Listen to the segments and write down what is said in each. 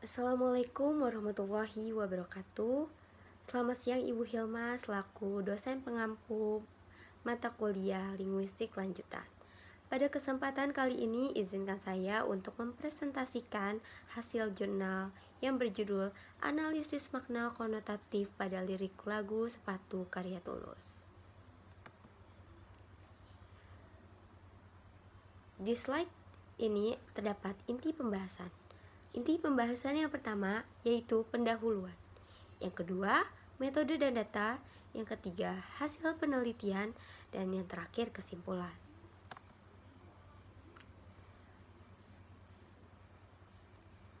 Assalamualaikum warahmatullahi wabarakatuh. Selamat siang Ibu Hilma selaku dosen pengampu mata kuliah linguistik lanjutan. Pada kesempatan kali ini izinkan saya untuk mempresentasikan hasil jurnal yang berjudul Analisis Makna Konotatif pada Lirik Lagu Sepatu karya Tulus. Di slide ini terdapat inti pembahasan. Inti pembahasan yang pertama yaitu pendahuluan. Yang kedua, metode dan data. Yang ketiga, hasil penelitian. Dan yang terakhir, kesimpulan.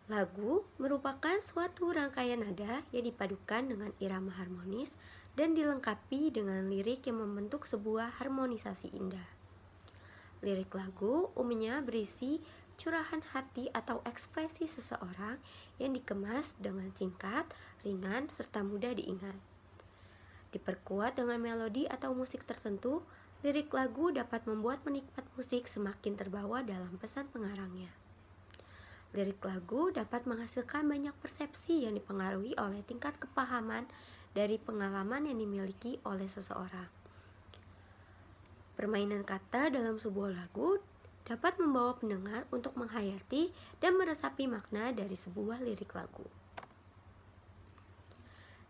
Lagu merupakan suatu rangkaian nada yang dipadukan dengan irama harmonis dan dilengkapi dengan lirik yang membentuk sebuah harmonisasi indah. Lirik lagu umumnya berisi curahan hati atau ekspresi seseorang yang dikemas dengan singkat, ringan, serta mudah diingat. Diperkuat dengan melodi atau musik tertentu, lirik lagu dapat membuat penikmat musik semakin terbawa dalam pesan pengarangnya. Lirik lagu dapat menghasilkan banyak persepsi yang dipengaruhi oleh tingkat kepahaman dari pengalaman yang dimiliki oleh seseorang. Permainan kata dalam sebuah lagu dapat membawa pendengar untuk menghayati dan meresapi makna dari sebuah lirik lagu.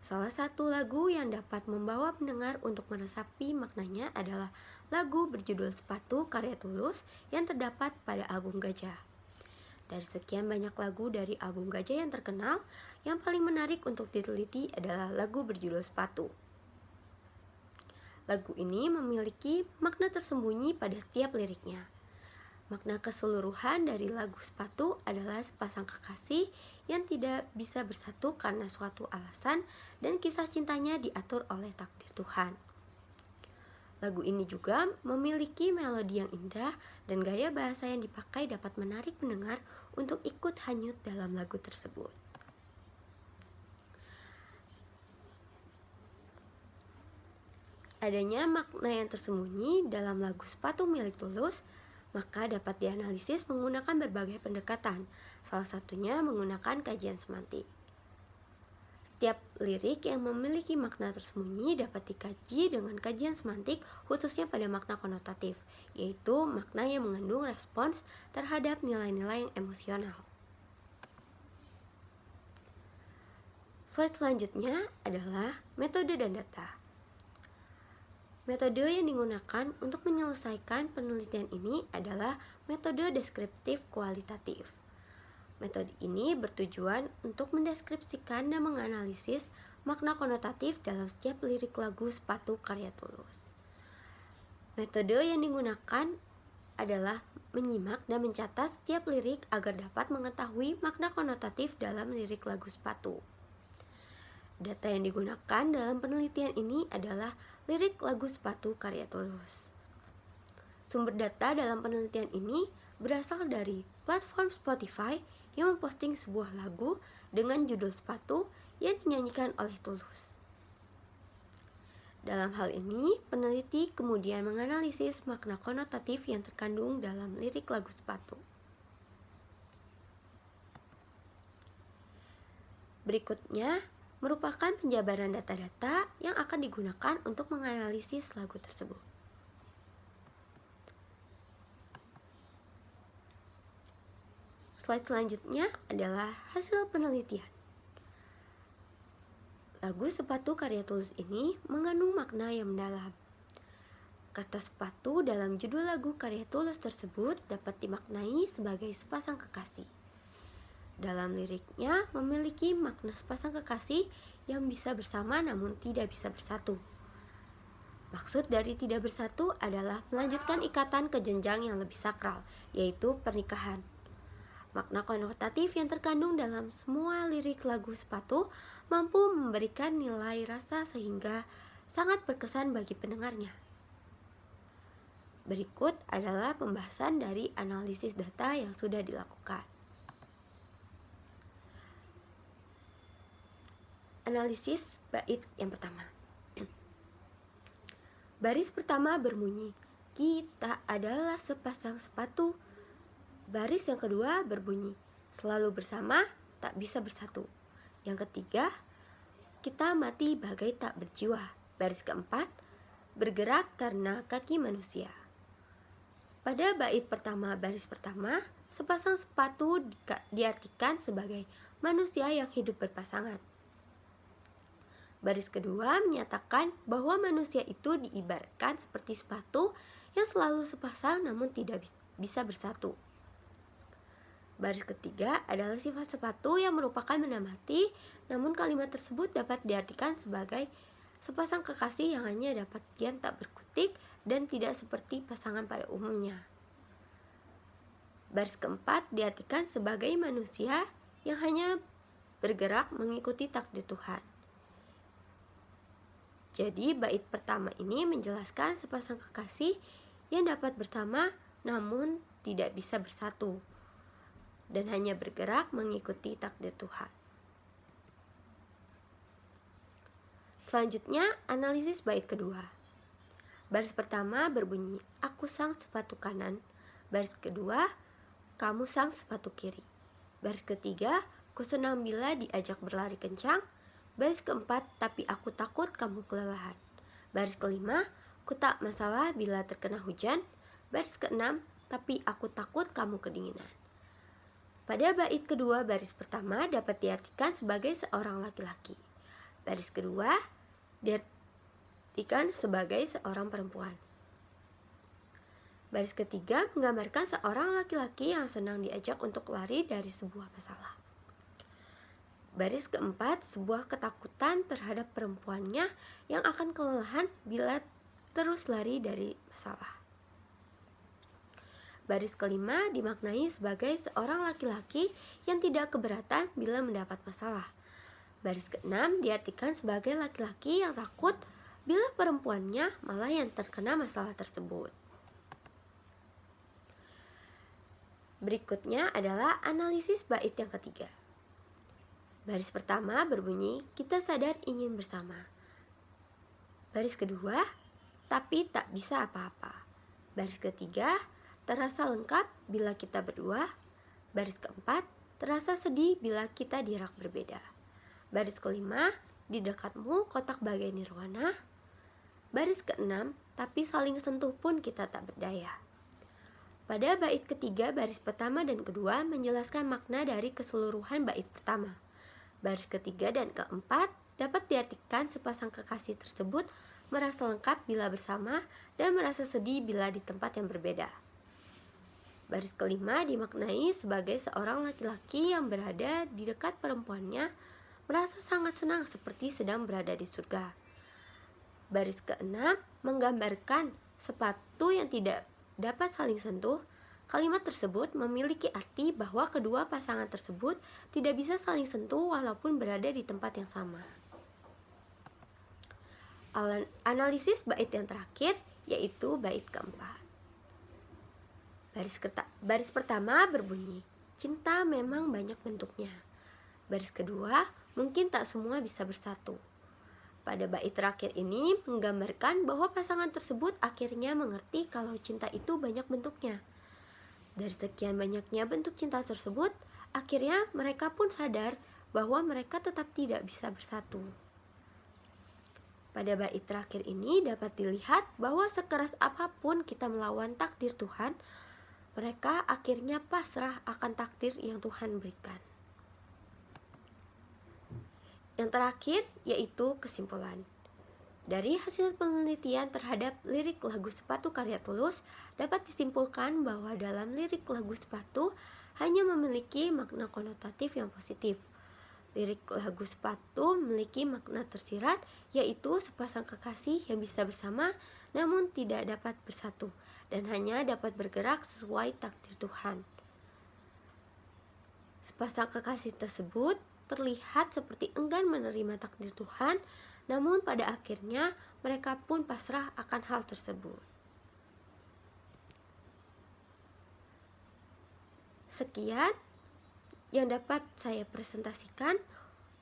Salah satu lagu yang dapat membawa pendengar untuk meresapi maknanya adalah lagu berjudul Sepatu karya Tulus yang terdapat pada album Gajah. Dari sekian banyak lagu dari album Gajah yang terkenal, yang paling menarik untuk diteliti adalah lagu berjudul Sepatu. Lagu ini memiliki makna tersembunyi pada setiap liriknya. Makna keseluruhan dari lagu Sepatu adalah sepasang kekasih yang tidak bisa bersatu karena suatu alasan dan kisah cintanya diatur oleh takdir Tuhan. Lagu ini juga memiliki melodi yang indah dan gaya bahasa yang dipakai dapat menarik pendengar untuk ikut hanyut dalam lagu tersebut. Adanya makna yang tersembunyi dalam lagu Sepatu milik Tulus maka dapat dianalisis menggunakan berbagai pendekatan, salah satunya menggunakan kajian semantik. Setiap lirik yang memiliki makna tersembunyi dapat dikaji dengan kajian semantik khususnya pada makna konotatif, yaitu makna yang mengandung respons terhadap nilai-nilai yang emosional. Slide selanjutnya adalah metode dan data. Metode yang digunakan untuk menyelesaikan penelitian ini adalah metode deskriptif kualitatif. Metode ini bertujuan untuk mendeskripsikan dan menganalisis makna konotatif dalam setiap lirik lagu Sepatu karya Tulus. Metode yang digunakan adalah menyimak dan mencatat setiap lirik agar dapat mengetahui makna konotatif dalam lirik lagu Sepatu. Data yang digunakan dalam penelitian ini adalah lirik lagu Sepatu karya Tulus. Sumber data dalam penelitian ini berasal dari platform Spotify yang memposting sebuah lagu dengan judul Sepatu yang dinyanyikan oleh Tulus. Dalam hal ini, peneliti kemudian menganalisis makna konotatif yang terkandung dalam lirik lagu Sepatu. Berikutnya merupakan penjabaran data-data yang akan digunakan untuk menganalisis lagu tersebut. Slide selanjutnya adalah hasil penelitian. Lagu Sepatu karya Tulus ini mengandung makna yang mendalam. Kata sepatu dalam judul lagu karya Tulus tersebut dapat dimaknai sebagai sepasang kekasih. Dalam liriknya memiliki makna sepasang kekasih yang bisa bersama namun tidak bisa bersatu. Maksud dari tidak bersatu adalah melanjutkan ikatan ke jenjang yang lebih sakral, yaitu pernikahan. Makna konotatif yang terkandung dalam semua lirik lagu Sepatu mampu memberikan nilai rasa sehingga sangat berkesan bagi pendengarnya. Berikut adalah pembahasan dari analisis data yang sudah dilakukan. Analisis bait yang pertama. Baris pertama berbunyi, kita adalah sepasang sepatu. Baris yang kedua berbunyi, selalu bersama tak bisa bersatu. Yang ketiga, kita mati bagai tak berjiwa. Baris keempat, bergerak karena kaki manusia. Pada bait pertama baris pertama, sepasang sepatu diartikan sebagai manusia yang hidup berpasangan. Baris kedua menyatakan bahwa manusia itu diibaratkan seperti sepatu yang selalu sepasang namun tidak bisa bersatu. Baris ketiga adalah sifat sepatu yang merupakan benda mati, namun kalimat tersebut dapat diartikan sebagai sepasang kekasih yang hanya dapat diam tak berkutik dan tidak seperti pasangan pada umumnya. Baris keempat diartikan sebagai manusia yang hanya bergerak mengikuti takdir Tuhan. Jadi bait pertama ini menjelaskan sepasang kekasih yang dapat bersama namun tidak bisa bersatu dan hanya bergerak mengikuti takdir Tuhan. Selanjutnya, analisis bait kedua. Baris pertama berbunyi, aku sang sepatu kanan. Baris kedua, kamu sang sepatu kiri. Baris ketiga, ku senang bila diajak berlari kencang. Baris keempat, tapi aku takut kamu kelelahan. Baris kelima, ku tak masalah bila terkena hujan. Baris keenam, tapi aku takut kamu kedinginan. Pada bait kedua baris pertama dapat diartikan sebagai seorang laki-laki. Baris kedua diartikan sebagai seorang perempuan. Baris ketiga menggambarkan seorang laki-laki yang senang diajak untuk lari dari sebuah masalah. Baris keempat, sebuah ketakutan terhadap perempuannya yang akan kelelahan bila terus lari dari masalah. Baris kelima dimaknai sebagai seorang laki-laki yang tidak keberatan bila mendapat masalah. Baris keenam diartikan sebagai laki-laki yang takut bila perempuannya malah yang terkena masalah tersebut. Berikutnya adalah analisis bait yang ketiga. Baris pertama berbunyi, kita sadar ingin bersama. Baris kedua, tapi tak bisa apa-apa. Baris ketiga, terasa lengkap bila kita berdua. Baris keempat, terasa sedih bila kita di rak berbeda. Baris kelima, di dekatmu kotak bagai nirwana. Baris keenam, tapi saling sentuh pun kita tak berdaya. Pada bait ketiga, baris pertama dan kedua menjelaskan makna dari keseluruhan bait pertama. Baris ketiga dan keempat dapat diartikan sepasang kekasih tersebut merasa lengkap bila bersama dan merasa sedih bila di tempat yang berbeda. Baris kelima dimaknai sebagai seorang laki-laki yang berada di dekat perempuannya merasa sangat senang seperti sedang berada di surga. Baris keenam menggambarkan sepatu yang tidak dapat saling sentuh. Kalimat tersebut memiliki arti bahwa kedua pasangan tersebut tidak bisa saling sentuh walaupun berada di tempat yang sama. Analisis bait yang terakhir yaitu bait keempat. Baris pertama berbunyi, cinta memang banyak bentuknya. Baris kedua, mungkin tak semua bisa bersatu. Pada bait terakhir ini menggambarkan bahwa pasangan tersebut akhirnya mengerti kalau cinta itu banyak bentuknya. Dari sekian banyaknya bentuk cinta tersebut, akhirnya mereka pun sadar bahwa mereka tetap tidak bisa bersatu. Pada bait terakhir ini dapat dilihat bahwa sekeras apapun kita melawan takdir Tuhan, mereka akhirnya pasrah akan takdir yang Tuhan berikan. Yang terakhir yaitu kesimpulan. Dari hasil penelitian terhadap lirik lagu Sepatu karya Tulus, dapat disimpulkan bahwa dalam lirik lagu Sepatu hanya memiliki makna konotatif yang positif. Lirik lagu Sepatu memiliki makna tersirat, yaitu sepasang kekasih yang bisa bersama namun tidak dapat bersatu dan hanya dapat bergerak sesuai takdir Tuhan. Sepasang kekasih tersebut terlihat seperti enggan menerima takdir Tuhan, namun pada akhirnya mereka pun pasrah akan hal tersebut. Sekian yang dapat saya presentasikan,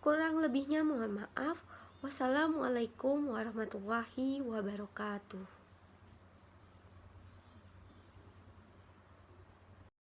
kurang lebihnya mohon maaf. Wassalamualaikum warahmatullahi wabarakatuh.